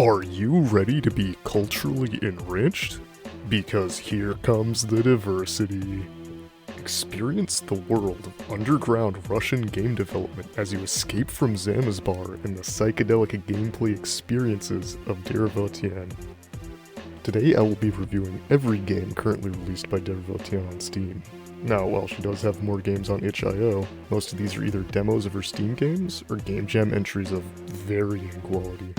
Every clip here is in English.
Are you ready to be culturally enriched? Because here comes the diversity. Experience the world of underground Russian game development as you escape from Samozbor and the psychedelic gameplay experiences of Derevotyan. Today I will be reviewing every game currently released by Derevotyan on Steam. Now, while she does have more games on itch.io, most of these are either demos of her Steam games or game jam entries of varying quality.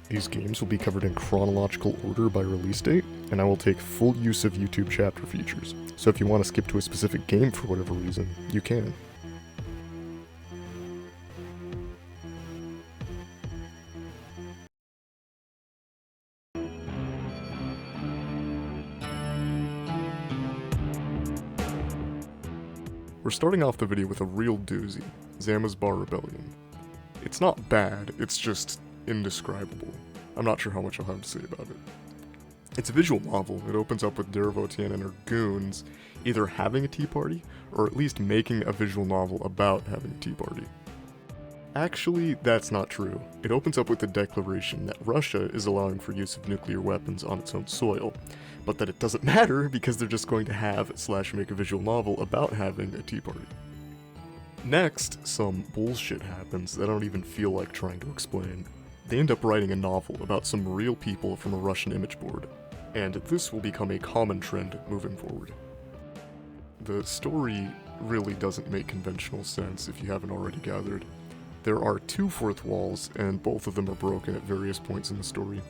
These games will be covered in chronological order by release date, and I will take full use of YouTube chapter features, so if you want to skip to a specific game for whatever reason, you can. We're starting off the video with a real doozy, Samozbor Rebellion. It's not bad, it's just indescribable. I'm not sure how much I'll have to say about it. It's a visual novel. It opens up with Derevotyan and her goons either having a tea party, or at least making a visual novel about having a tea party. Actually, that's not true. It opens up with the declaration that Russia is allowing for use of nuclear weapons on its own soil, but that it doesn't matter because they're just going to have/make a visual novel about having a tea party. Next, some bullshit happens that I don't even feel like trying to explain. They end up writing a novel about some real people from a Russian image board, and this will become a common trend moving forward. The story really doesn't make conventional sense if you haven't already gathered. There are two fourth walls, and both of them are broken at various points in the story.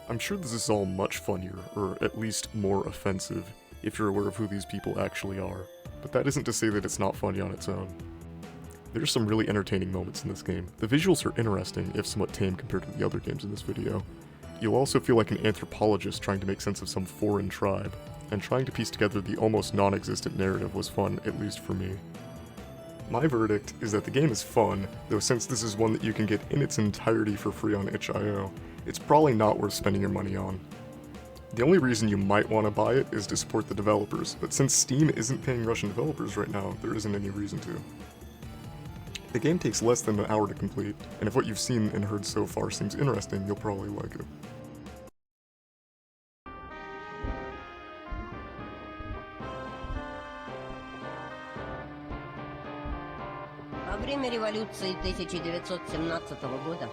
I'm sure this is all much funnier, or at least more offensive, if you're aware of who these people actually are, but that isn't to say that it's not funny on its own. There's some really entertaining moments in this game. The visuals are interesting, if somewhat tame compared to the other games in this video. You'll also feel like an anthropologist trying to make sense of some foreign tribe, and trying to piece together the almost non-existent narrative was fun, at least for me. My verdict is that the game is fun, though since this is one that you can get in its entirety for free on itch.io, it's probably not worth spending your money on. The only reason you might want to buy it is to support the developers, but since Steam isn't paying Russian developers right now, there isn't any reason to. The game takes less than an hour to complete, and if what you've seen and heard so far seems interesting, you'll probably like it. Во время революции 1917 года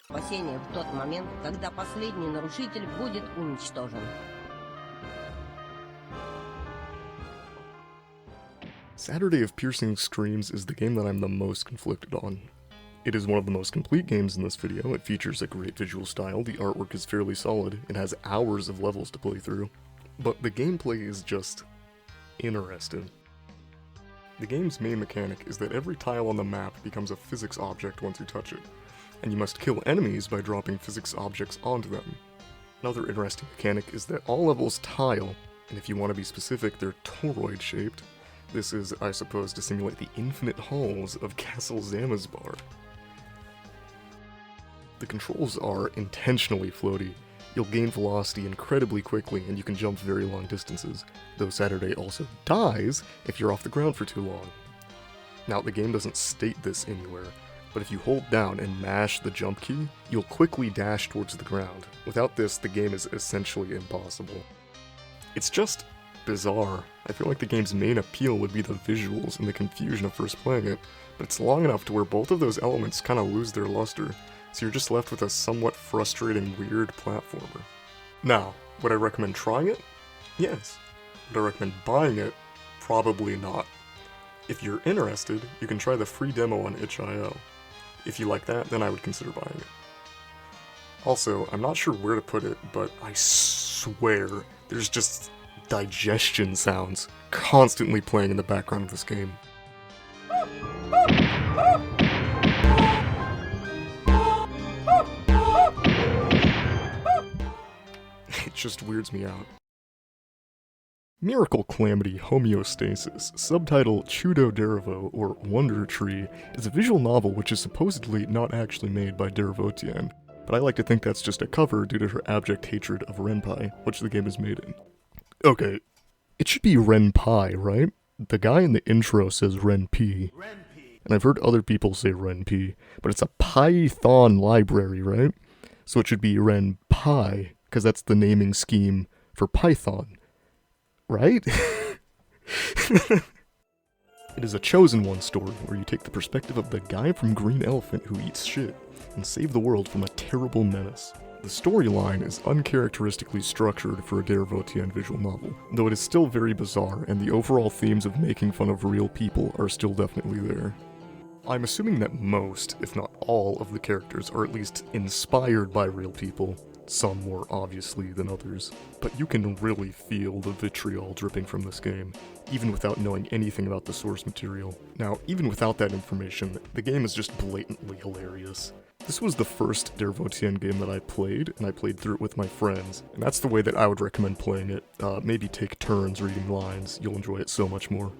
спасение в тот момент, когда последний нарушитель будет уничтожен. Saturday of Piercing Screams is the game that I'm the most conflicted on. It is one of the most complete games in this video. It features a great visual style, the artwork is fairly solid, it has hours of levels to play through, but the gameplay is just interesting. The game's main mechanic is that every tile on the map becomes a physics object once you touch it, and you must kill enemies by dropping physics objects onto them. Another interesting mechanic is that all levels tile, and if you want to be specific, they're toroid shaped. This is, I suppose, to simulate the infinite halls of Castle Samozbor. The controls are intentionally floaty. You'll gain velocity incredibly quickly, and you can jump very long distances, though Saturday also dies if you're off the ground for too long. Now, the game doesn't state this anywhere, but if you hold down and mash the jump key, you'll quickly dash towards the ground. Without this, the game is essentially impossible. It's just bizarre. I feel like the game's main appeal would be the visuals and the confusion of first playing it, but it's long enough to where both of those elements kind of lose their luster, so you're just left with a somewhat frustrating, weird platformer. Now, would I recommend trying it? Yes. Would I recommend buying it? Probably not. If you're interested, you can try the free demo on itch.io. If you like that, then I would consider buying it. Also, I'm not sure where to put it, but I swear there's just digestion sounds constantly playing in the background of this game. It just weirds me out. Miracle Calamity Homeostasis, subtitle Chudo-Derevo, or Wonder Tree, is a visual novel which is supposedly not actually made by Derevotyan, but I like to think that's just a cover due to her abject hatred of Renpai, which the game is made in. Okay, it should be Renpai, right? The guy in the intro says Renpi, and I've heard other people say Renpi, but it's a Python library, right? So it should be Renpai, because that's the naming scheme for Python, right? It is a Chosen One story, where you take the perspective of the guy from Green Elephant who eats shit, and save the world from a terrible menace. The storyline is uncharacteristically structured for a Derevotyan visual novel, though it is still very bizarre, and the overall themes of making fun of real people are still definitely there. I'm assuming that most, if not all, of the characters are at least inspired by real people, some more obviously than others, but you can really feel the vitriol dripping from this game, even without knowing anything about the source material. Now, even without that information, the game is just blatantly hilarious. This was the first Derevotyan game that I played, and I played through it with my friends, and that's the way that I would recommend playing it. Maybe take turns reading lines, you'll enjoy it so much more.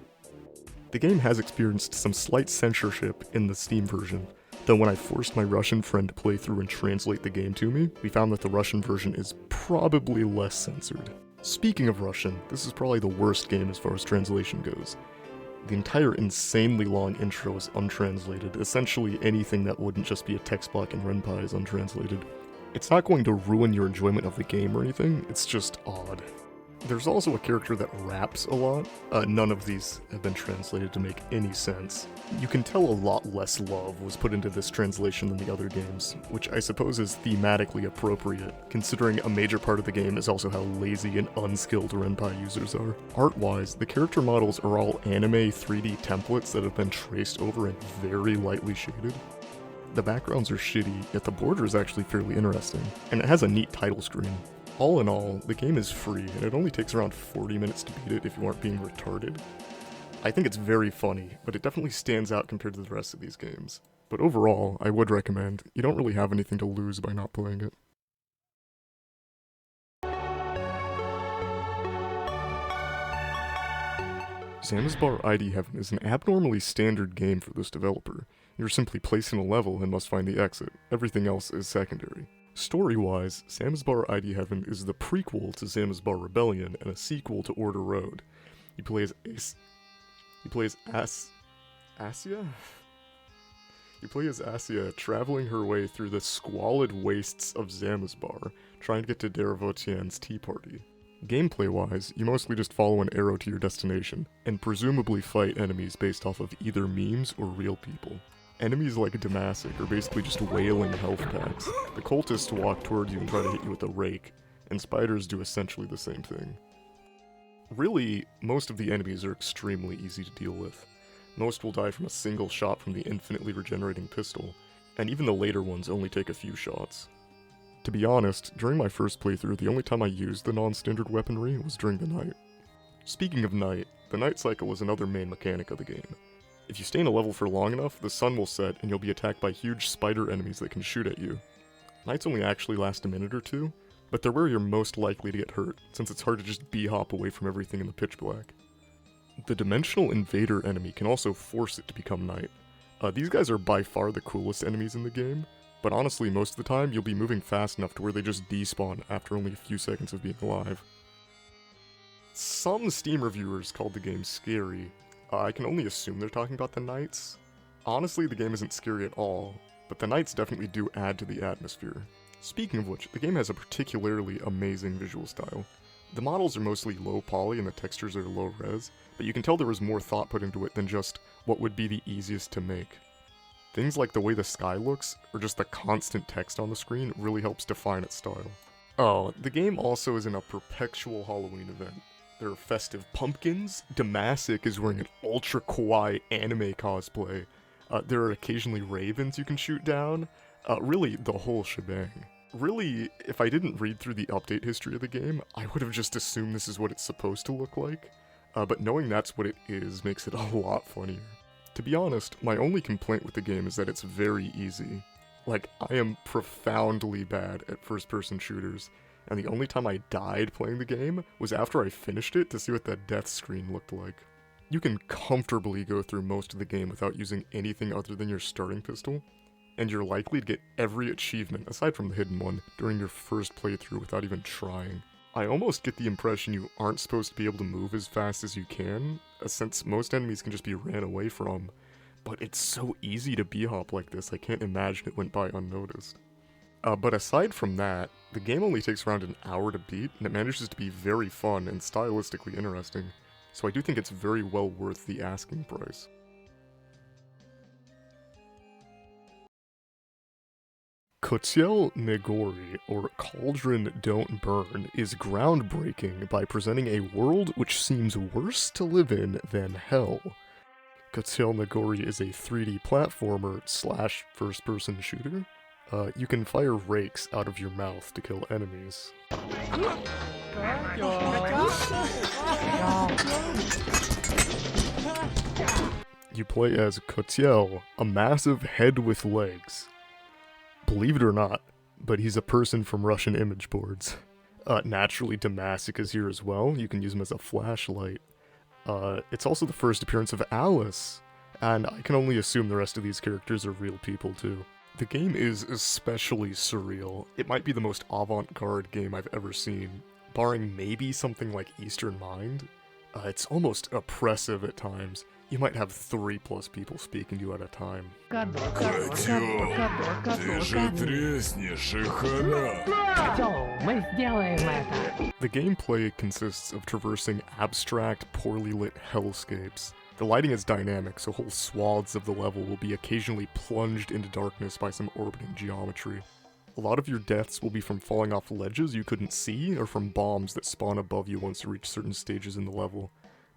The game has experienced some slight censorship in the Steam version, though when I forced my Russian friend to play through and translate the game to me, we found that the Russian version is probably less censored. Speaking of Russian, this is probably the worst game as far as translation goes. The entire insanely long intro is untranslated. Essentially anything that wouldn't just be a text block in Renpai is untranslated. It's not going to ruin your enjoyment of the game or anything, it's just odd. There's also a character that raps a lot. None of these have been translated to make any sense. You can tell a lot less love was put into this translation than the other games, which I suppose is thematically appropriate, considering a major part of the game is also how lazy and unskilled Renpai users are. Art-wise, the character models are all anime 3D templates that have been traced over and very lightly shaded. The backgrounds are shitty, yet the border is actually fairly interesting, and it has a neat title screen. All in all, the game is free, and it only takes around 40 minutes to beat it if you aren't being retarded. I think it's very funny, but it definitely stands out compared to the rest of these games. But overall, I would recommend. You don't really have anything to lose by not playing it. Samozbor ID Heaven is an abnormally standard game for this developer. You're simply placed in a level and must find the exit. Everything else is secondary. Story-wise, Samozbor ID Heaven is the prequel to Samozbor Rebellion and a sequel to Order Road. You play as Asya? You play as Asya traveling her way through the squalid wastes of Samozbor, trying to get to Derevotyan's tea party. Gameplay-wise, you mostly just follow an arrow to your destination, and presumably fight enemies based off of either memes or real people. Enemies like Damacic are basically just wailing health packs. The cultists walk toward you and try to hit you with a rake, and spiders do essentially the same thing. Really, most of the enemies are extremely easy to deal with. Most will die from a single shot from the infinitely regenerating pistol, and even the later ones only take a few shots. To be honest, during my first playthrough, the only time I used the non-standard weaponry was during the night. Speaking of night, the night cycle is another main mechanic of the game. If you stay in a level for long enough, the sun will set and you'll be attacked by huge spider enemies that can shoot at you. Nights only actually last a minute or two, but they're where you're most likely to get hurt, since it's hard to just bee-hop away from everything in the pitch black. The Dimensional Invader enemy can also force it to become night. These guys are by far the coolest enemies in the game, but honestly most of the time you'll be moving fast enough to where they just despawn after only a few seconds of being alive. Some Steam reviewers called the game scary. I can only assume they're talking about the knights. Honestly, the game isn't scary at all, but the knights definitely do add to the atmosphere. Speaking of which, the game has a particularly amazing visual style. The models are mostly low poly and the textures are low res, but you can tell there was more thought put into it than just what would be the easiest to make. Things like the way the sky looks, or just the constant text on the screen, really helps define its style. Oh, the game also is in a perpetual Halloween event. There are festive pumpkins, Damacic is wearing an ultra kawaii anime cosplay, there are occasionally ravens you can shoot down, really the whole shebang. Really, if I didn't read through the update history of the game, I would have just assumed this is what it's supposed to look like, but knowing that's what it is makes it a lot funnier. To be honest, my only complaint with the game is that it's very easy. Like, I am profoundly bad at first-person shooters, and the only time I died playing the game was after I finished it to see what that death screen looked like. You can comfortably go through most of the game without using anything other than your starting pistol, and you're likely to get every achievement, aside from the hidden one, during your first playthrough without even trying. I almost get the impression you aren't supposed to be able to move as fast as you can, since most enemies can just be ran away from, but it's so easy to b-hop like this, I can't imagine it went by unnoticed. But aside from that, the game only takes around an hour to beat, and it manages to be very fun and stylistically interesting, so I do think it's very well worth the asking price. Kotel Ne Gori, or Cauldron Don't Burn, is groundbreaking by presenting a world which seems worse to live in than hell. Kotel Ne Gori is a 3D platformer / first-person shooter. You can fire rakes out of your mouth to kill enemies. You play as Kotel, a massive head with legs. Believe it or not, but he's a person from Russian image boards. Naturally, Damask is here as well. You can use him as a flashlight. It's also the first appearance of Alice, and I can only assume the rest of these characters are real people too. The game is especially surreal. It might be the most avant-garde game I've ever seen, barring maybe something like Eastern Mind. It's almost oppressive at times. You might have 3+ people speaking to you at a time. The gameplay consists of traversing abstract, poorly lit hellscapes. The lighting is dynamic, so whole swaths of the level will be occasionally plunged into darkness by some orbiting geometry. A lot of your deaths will be from falling off ledges you couldn't see, or from bombs that spawn above you once you reach certain stages in the level.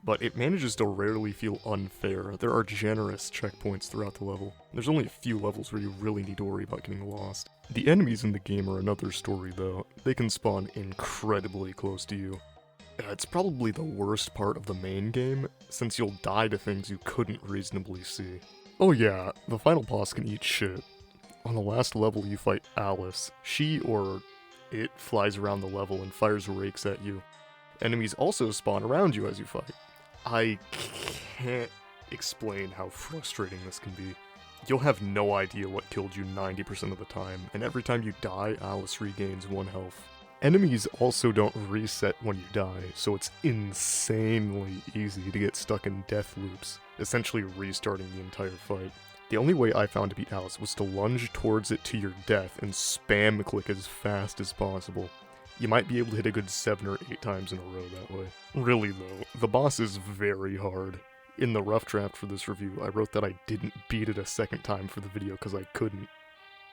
But it manages to rarely feel unfair. There are generous checkpoints throughout the level. There's only a few levels where you really need to worry about getting lost. The enemies in the game are another story though. They can spawn incredibly close to you. It's probably the worst part of the main game, since you'll die to things you couldn't reasonably see. Oh yeah, the final boss can eat shit. On the last level you fight Alice. She, or it, flies around the level and fires rakes at you. Enemies also spawn around you as you fight. I can't explain how frustrating this can be. You'll have no idea what killed you 90% of the time, and every time you die, Alice regains 1 health. Enemies also don't reset when you die, so it's insanely easy to get stuck in death loops, essentially restarting the entire fight. The only way I found to beat Alice was to lunge towards it to your death and spam click as fast as possible. You might be able to hit a good 7 or 8 times in a row that way. Really though, the boss is very hard. In the rough draft for this review, I wrote that I didn't beat it a second time for the video because I couldn't.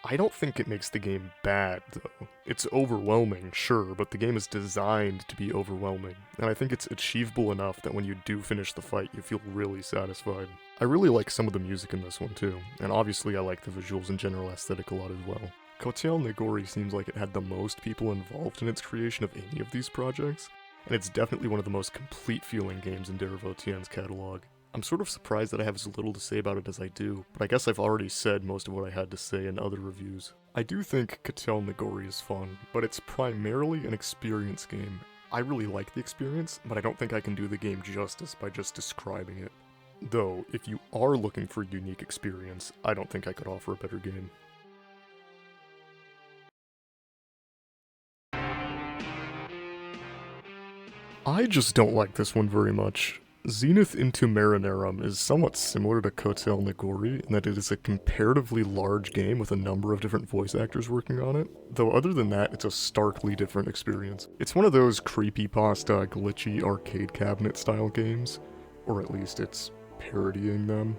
I don't think it makes the game bad though. It's overwhelming, sure, but the game is designed to be overwhelming, and I think it's achievable enough that when you do finish the fight, you feel really satisfied. I really like some of the music in this one too, and obviously I like the visuals and general aesthetic a lot as well. Kotel Ne Gori seems like it had the most people involved in its creation of any of these projects, and it's definitely one of the most complete feeling games in Derevotyan's catalog. I'm sort of surprised that I have as little to say about it as I do, but I guess I've already said most of what I had to say in other reviews. I do think Kotel Ne Gori is fun, but it's primarily an experience game. I really like the experience, but I don't think I can do the game justice by just describing it. Though, if you are looking for a unique experience, I don't think I could offer a better game. I just don't like this one very much. Zenith into Maronarum is somewhat similar to Kotel Ne Gori in that it is a comparatively large game with a number of different voice actors working on it, though other than that, it's a starkly different experience. It's one of those creepypasta, glitchy arcade cabinet style games, or at least it's parodying them.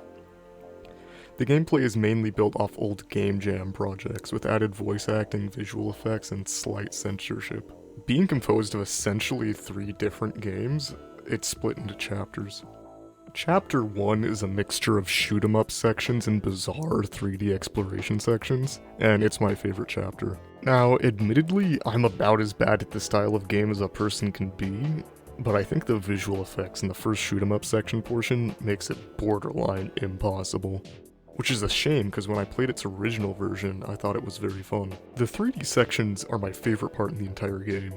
The gameplay is mainly built off old Game Jam projects, with added voice acting, visual effects, and slight censorship. Being composed of essentially 3 different games, it's split into chapters. Chapter 1 is a mixture of shoot-'em-up sections and bizarre 3D exploration sections, and it's my favorite chapter. Now, admittedly, I'm about as bad at this style of game as a person can be, but I think the visual effects in the first shoot-'em-up section portion makes it borderline impossible. Which is a shame, because when I played its original version, I thought it was very fun. The 3D sections are my favorite part in the entire game.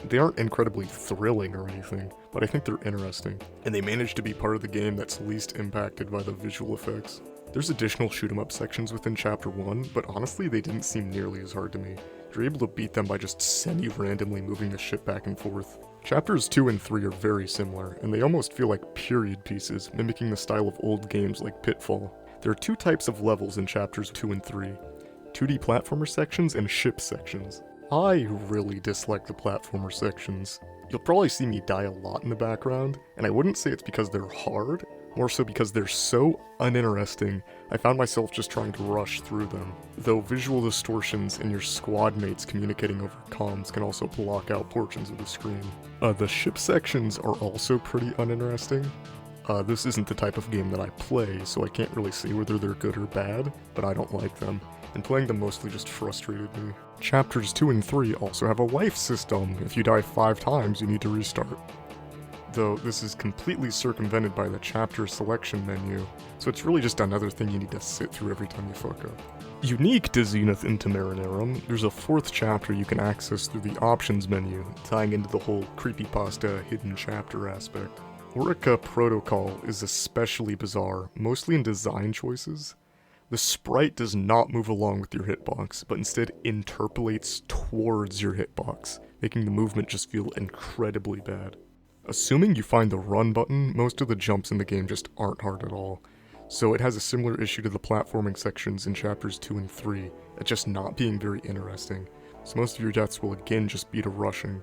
They aren't incredibly thrilling or anything, but I think they're interesting, and they manage to be part of the game that's least impacted by the visual effects. There's additional shoot-'em-up sections within Chapter 1, but honestly they didn't seem nearly as hard to me. You're able to beat them by just semi-randomly moving the ship back and forth. Chapters 2 and 3 are very similar, and they almost feel like period pieces, mimicking the style of old games like Pitfall. There are two types of levels in Chapters 2 and 3, 2D platformer sections and ship sections. I really dislike the platformer sections. You'll probably see me die a lot in the background, and I wouldn't say it's because they're hard, more so because they're so uninteresting, I found myself just trying to rush through them. Though visual distortions and your squad mates communicating over comms can also block out portions of the screen. The ship sections are also pretty uninteresting. This isn't the type of game that I play, so I can't really say whether they're good or bad, but I don't like them, and playing them mostly just frustrated me. Chapters 2 and 3 also have a life system. If you die 5 times, you need to restart. Though this is completely circumvented by the chapter selection menu, so it's really just another thing you need to sit through every time you fuck up. Unique to Zenith into Maronarum, there's a 4th chapter you can access through the options menu, tying into the whole creepypasta hidden chapter aspect. Orica Protocol is especially bizarre, mostly in design choices. The sprite does not move along with your hitbox, but instead interpolates towards your hitbox, making the movement just feel incredibly bad. Assuming you find the run button, most of the jumps in the game just aren't hard at all, so it has a similar issue to the platforming sections in Chapters 2 and 3, at just not being very interesting, so most of your deaths will again just be to rushing.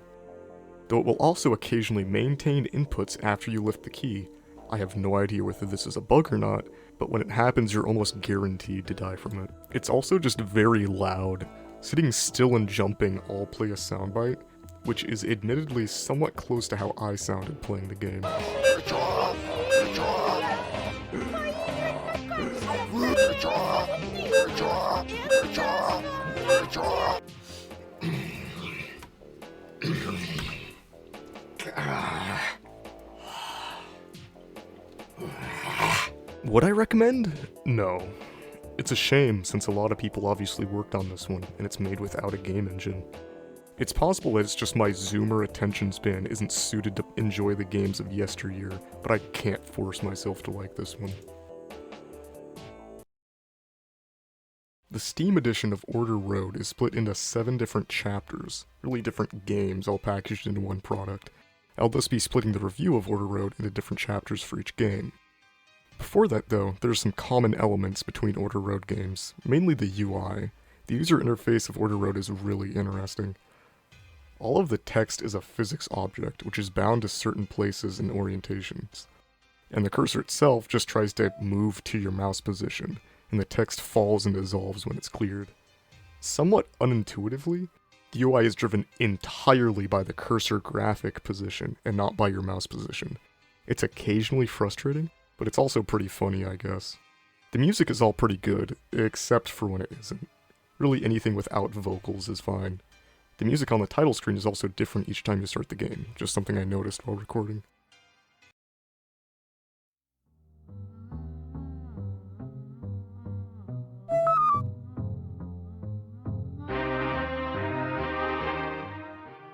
Though it will also occasionally maintain inputs after you lift the key. I have no idea whether this is a bug or not, but when it happens you're almost guaranteed to die from it. It's also just very loud. Sitting still and jumping all play a soundbite, which is admittedly somewhat close to how I sounded playing the game. Would I recommend? No. It's a shame, since a lot of people obviously worked on this one, and it's made without a game engine. It's possible that it's just my zoomer attention span isn't suited to enjoy the games of yesteryear, but I can't force myself to like this one. The Steam edition of Order Road is split into 7 different chapters, really different games all packaged into one product. I'll thus be splitting the review of Order Road into different chapters for each game. Before that though, there are some common elements between Order Road games, mainly the UI. The user interface of Order Road is really interesting. All of the text is a physics object, which is bound to certain places and orientations. And the cursor itself just tries to move to your mouse position, and the text falls and dissolves when it's cleared. Somewhat unintuitively, the UI is driven entirely by the cursor graphic position, and not by your mouse position. It's occasionally frustrating, but it's also pretty funny, I guess. The music is all pretty good, except for when it isn't. Really anything without vocals is fine. The music on the title screen is also different each time you start the game, just something I noticed while recording.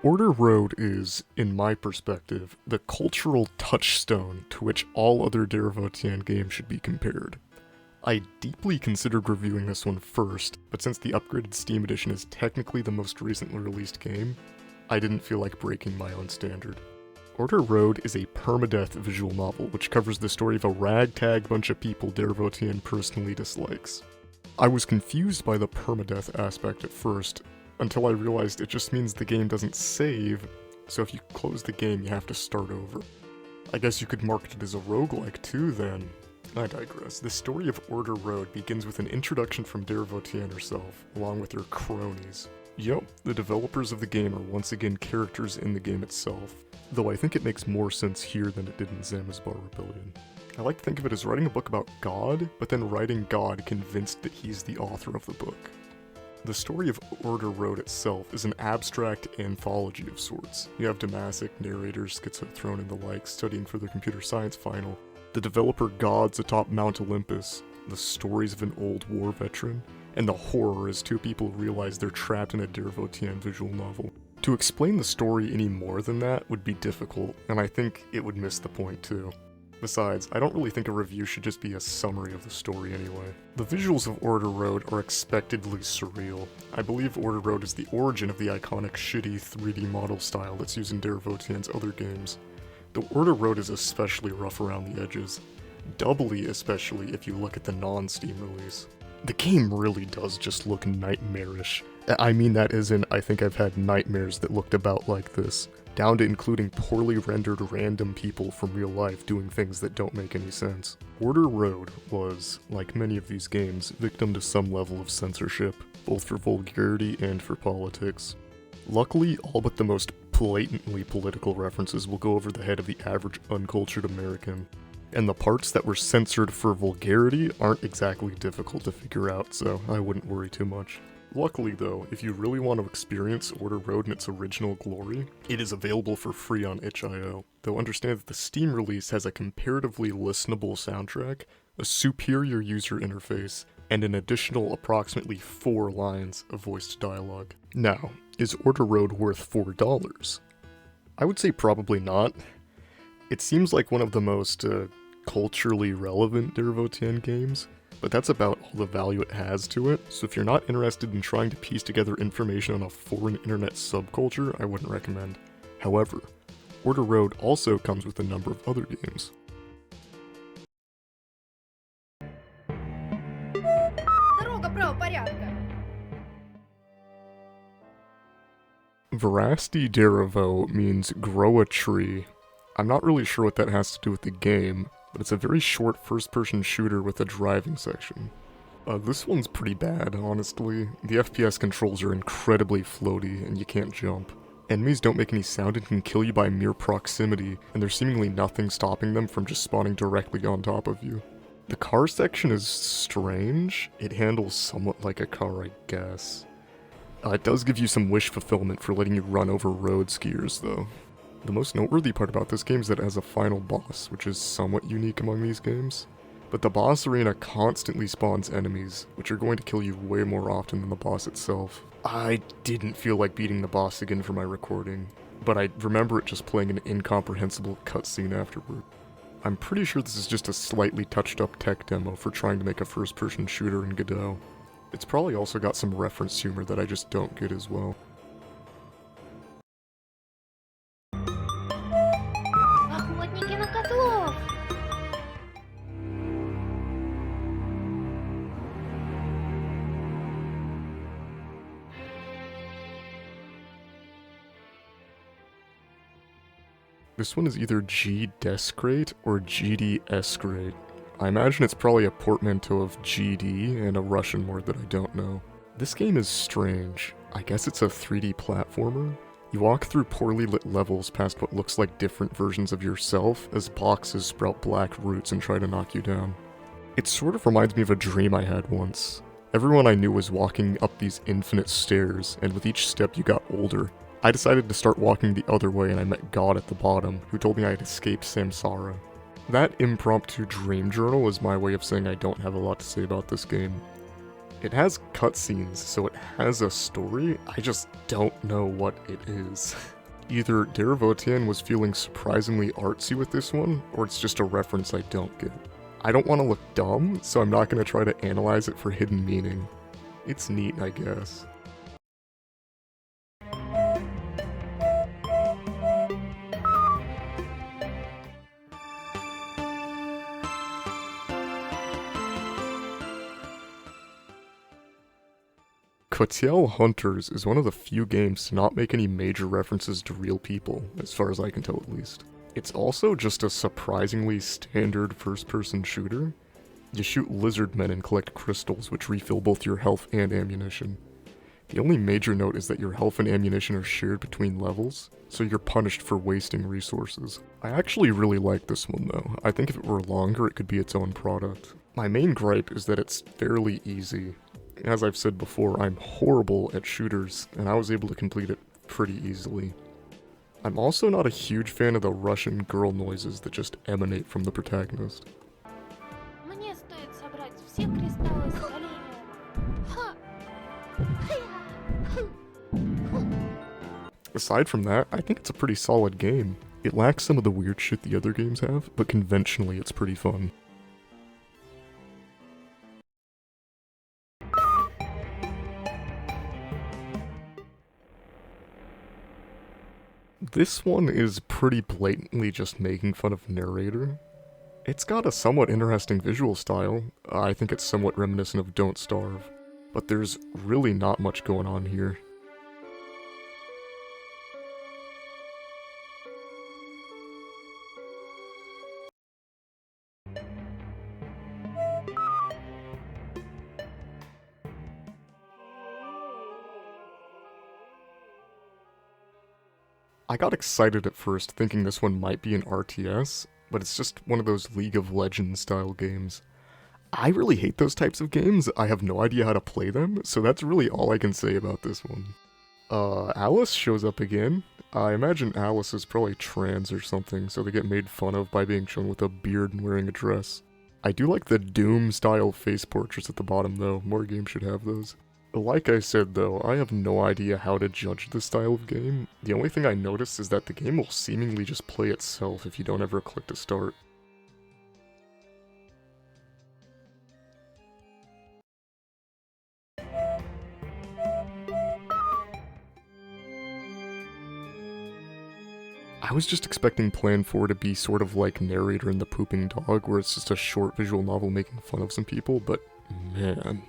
Order Road is, in my perspective, the cultural touchstone to which all other Derevotyan games should be compared. I deeply considered reviewing this one first, but since the upgraded Steam edition is technically the most recently released game, I didn't feel like breaking my own standard. Order Road is a permadeath visual novel which covers the story of a ragtag bunch of people Derevotyan personally dislikes. I was confused by the permadeath aspect at first, until I realized it just means the game doesn't save, so if you close the game you have to start over. I guess you could market it as a roguelike too then. I digress. The story of Order Road begins with an introduction from Derevotyan herself, along with her cronies. Yup, the developers of the game are once again characters in the game itself, though I think it makes more sense here than it did in Samozbor Rebellion. I like to think of it as writing a book about God, but then writing God convinced that he's the author of the book. The story of Order Road itself is an abstract anthology of sorts. You have Demacic, narrators, Schizothrone, and the like studying for their computer science final, the developer gods atop Mount Olympus, the stories of an old war veteran, and the horror as 2 people realize they're trapped in a Derevotyan visual novel. To explain the story any more than that would be difficult, and I think it would miss the point too. Besides, I don't really think a review should just be a summary of the story anyway. The visuals of Order Road are expectedly surreal. I believe Order Road is the origin of the iconic shitty 3D model style that's used in Derevotyan's other games. The Order Road is especially rough around the edges. Doubly especially if you look at the non-Steam release. The game really does just look nightmarish. I mean that as in, I think I've had nightmares that looked about like this. Down to including poorly rendered random people from real life doing things that don't make any sense. Order Road was, like many of these games, victim to some level of censorship, both for vulgarity and for politics. Luckily, all but the most blatantly political references will go over the head of the average uncultured American. And the parts that were censored for vulgarity aren't exactly difficult to figure out, so I wouldn't worry too much. Luckily though, if you really want to experience Order Road in its original glory, it is available for free on itch.io, though understand that the Steam release has a comparatively listenable soundtrack, a superior user interface, and an additional approximately 4 lines of voiced dialogue. Now, is Order Road worth $4? I would say probably not. It seems like one of the most culturally relevant Derevotyan games, but that's about all the value it has to it, so if you're not interested in trying to piece together information on a foreign internet subculture, I wouldn't recommend. However, Order Road also comes with a number of other games. Дорога правопорядка. Vyrastiderevo means grow a tree. I'm not really sure what that has to do with the game, but it's a very short first-person shooter with a driving section. This one's pretty bad, honestly. The FPS controls are incredibly floaty, and you can't jump. Enemies don't make any sound and can kill you by mere proximity, and there's seemingly nothing stopping them from just spawning directly on top of you. The car section is strange. It handles somewhat like a car, I guess. It does give you some wish fulfillment for letting you run over road skiers, though. The most noteworthy part about this game is that it has a final boss, which is somewhat unique among these games. But the boss arena constantly spawns enemies, which are going to kill you way more often than the boss itself. I didn't feel like beating the boss again for my recording, but I remember it just playing an incomprehensible cutscene afterward. I'm pretty sure this is just a slightly touched up tech demo for trying to make a first-person shooter in Godot. It's probably also got some reference humor that I just don't get as well. Охотники на котлов. This one is either GDescrate or GDescrate. I imagine it's probably a portmanteau of GD and a Russian word that I don't know. This game is strange. I guess it's a 3D platformer. You walk through poorly lit levels past what looks like different versions of yourself as boxes sprout black roots and try to knock you down. It sort of reminds me of a dream I had once. Everyone I knew was walking up these infinite stairs, and with each step you got older. I decided to start walking the other way and I met God at the bottom, who told me I had escaped samsara. That impromptu dream journal is my way of saying I don't have a lot to say about this game. It has cutscenes, so it has a story, I just don't know what it is. Either Derevotyan was feeling surprisingly artsy with this one, or it's just a reference I don't get. I don't want to look dumb, so I'm not going to try to analyze it for hidden meaning. It's neat, I guess. Kotel Hunters is one of the few games to not make any major references to real people, as far as I can tell at least. It's also just a surprisingly standard first-person shooter. You shoot lizard men and collect crystals, which refill both your health and ammunition. The only major note is that your health and ammunition are shared between levels, so you're punished for wasting resources. I actually really like this one though. I think if it were longer, it could be its own product. My main gripe is that it's fairly easy. As I've said before, I'm horrible at shooters, and I was able to complete it pretty easily. I'm also not a huge fan of the Russian girl noises that just emanate from the protagonist. Мне стоит собрать все кристаллы селениума. Ха! Aside from that, I think it's a pretty solid game. It lacks some of the weird shit the other games have, but conventionally it's pretty fun. This one is pretty blatantly just making fun of Narrator. It's got a somewhat interesting visual style. I think it's somewhat reminiscent of Don't Starve, but there's really not much going on here. I got excited at first thinking this one might be an RTS, but it's just one of those League of Legends style games. I really hate those types of games. I have no idea how to play them, so that's really all I can say about this one. Alice shows up again. I imagine Alice is probably trans or something, so they get made fun of by being shown with a beard and wearing a dress. I do like the Doom-style face portraits at the bottom though, more games should have those. Like I said though, I have no idea how to judge this style of game. The only thing I noticed is that the game will seemingly just play itself if you don't ever click to start. I was just expecting Plan 4 to be sort of like Narrator and the Pooping Dog, where it's just a short visual novel making fun of some people, but man,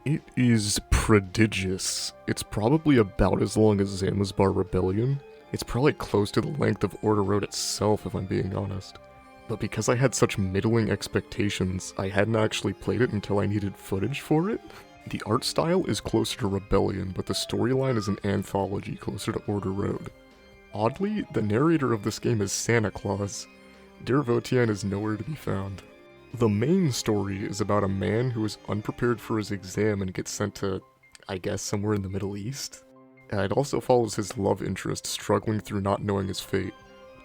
it is prodigious. It's probably about as long as Samozbor Rebellion. It's probably close to the length of Order Road itself, if I'm being honest. But because I had such middling expectations, I hadn't actually played it until I needed footage for it. The art style is closer to Rebellion, but the storyline is an anthology closer to Order Road. Oddly, the narrator of this game is Santa Claus. Derevotyan is nowhere to be found. The main story is about a man who is unprepared for his exam and gets sent to, I guess, somewhere in the Middle East. It also follows his love interest struggling through not knowing his fate,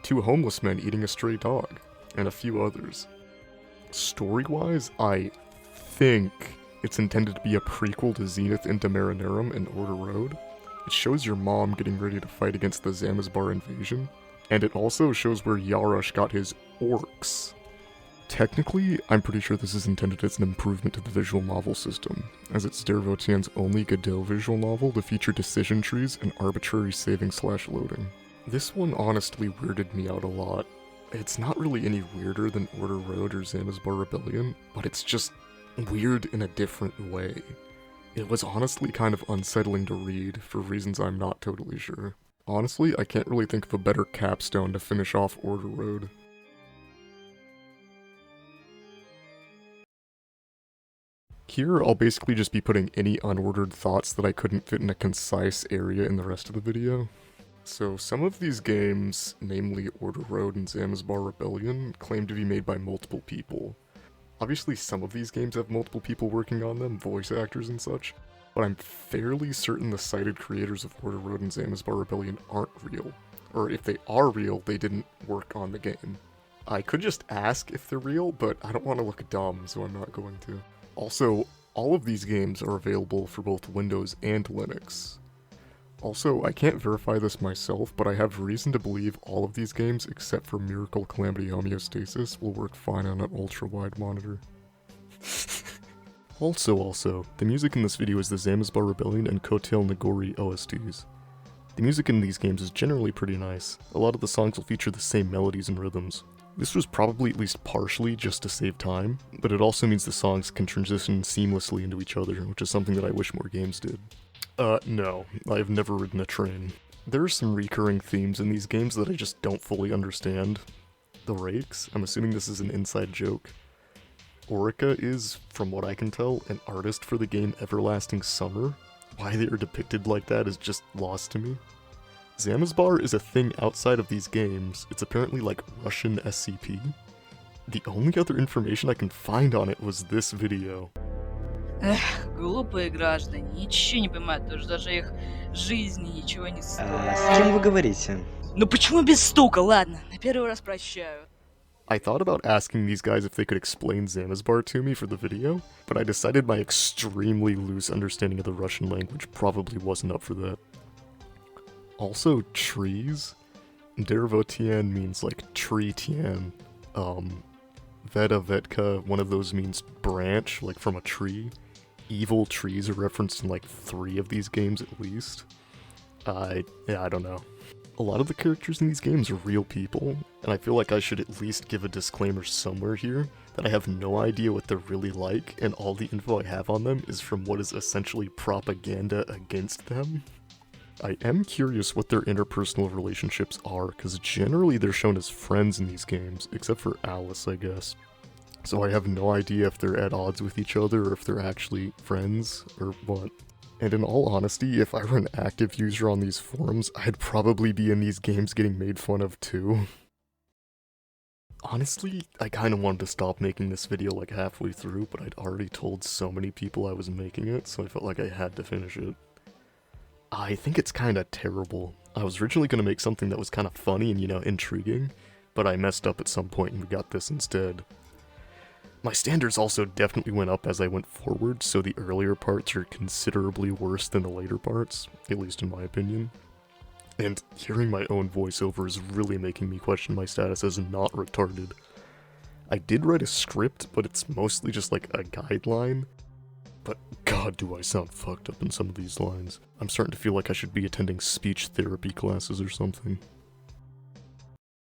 2 homeless men eating a stray dog, and a few others. Story-wise, I think it's intended to be a prequel to Zenith into Maronarum and Order Road. It shows your mom getting ready to fight against the Samozbor invasion, and it also shows where Yarosh got his orcs. Technically, I'm pretty sure this is intended as an improvement to the visual novel system, as it's Derevotyan's only Godot visual novel to feature decision trees and arbitrary saving/loading. This one honestly weirded me out a lot. It's not really any weirder than Order Road or Samozbor Rebellion, but it's just weird in a different way. It was honestly kind of unsettling to read, for reasons I'm not totally sure. Honestly, I can't really think of a better capstone to finish off Order Road. Here, I'll basically just be putting any unordered thoughts that I couldn't fit in a concise area in the rest of the video. So, some of these games, namely Order Road and Samozbor Rebellion, claim to be made by multiple people. Obviously, some of these games have multiple people working on them, voice actors and such, but I'm fairly certain the cited creators of Order Road and Samozbor Rebellion aren't real. Or if they are real, they didn't work on the game. I could just ask if they're real, but I don't want to look dumb, so I'm not going to. Also, all of these games are available for both Windows and Linux. Also, I can't verify this myself, but I have reason to believe all of these games, except for Miracle Calamity Homeostasis, will work fine on an ultra-wide monitor. Also, the music in this video is the Samozbor Rebellion and Kotel Ne Gori OSTs. The music in these games is generally pretty nice. A lot of the songs will feature the same melodies and rhythms. This was probably at least partially just to save time, but it also means the songs can transition seamlessly into each other, which is something that I wish more games did. No, I've never ridden a train. There are some recurring themes in these games that I just don't fully understand. The rakes? I'm assuming this is an inside joke. Orica is, from what I can tell, an artist for the game Everlasting Summer. Why they are depicted like that is just lost to me. Samozbor is a thing outside of these games. It's apparently like Russian SCP. The only other information I can find on it was this video. Эх, глупые граждане, ничего не понимают, потому что даже их жизни ничего не стоит. С кем вы говорите? Ну почему без стука? Ладно, на первый раз прощаю. I thought about asking these guys if they could explain Samozbor to me for the video, but I decided my extremely loose understanding of the Russian language probably wasn't up for that. Also, trees. Derevotyan means like tree tian. Veta Vetka, one of those means branch, like from a tree. Evil trees are referenced in like 3 of these games at least. I don't know. A lot of the characters in these games are real people, and I feel like I should at least give a disclaimer somewhere here that I have no idea what they're really like, and all the info I have on them is from what is essentially propaganda against them. I am curious what their interpersonal relationships are, because generally they're shown as friends in these games, except for Alice, I guess. So I have no idea if they're at odds with each other, or if they're actually friends, or what. And in all honesty, if I were an active user on these forums, I'd probably be in these games getting made fun of too. Honestly, I kinda wanted to stop making this video like halfway through, but I'd already told so many people I was making it, so I felt like I had to finish it. I think it's kinda terrible. I was originally gonna make something that was kinda funny and, intriguing, but I messed up at some point and we got this instead. My standards also definitely went up as I went forward, so the earlier parts are considerably worse than the later parts, at least in my opinion. And hearing my own voiceover is really making me question my status as not retarded. I did write a script, but it's mostly just like a guideline. But god, do I sound fucked up in some of these lines. I'm starting to feel like I should be attending speech therapy classes or something.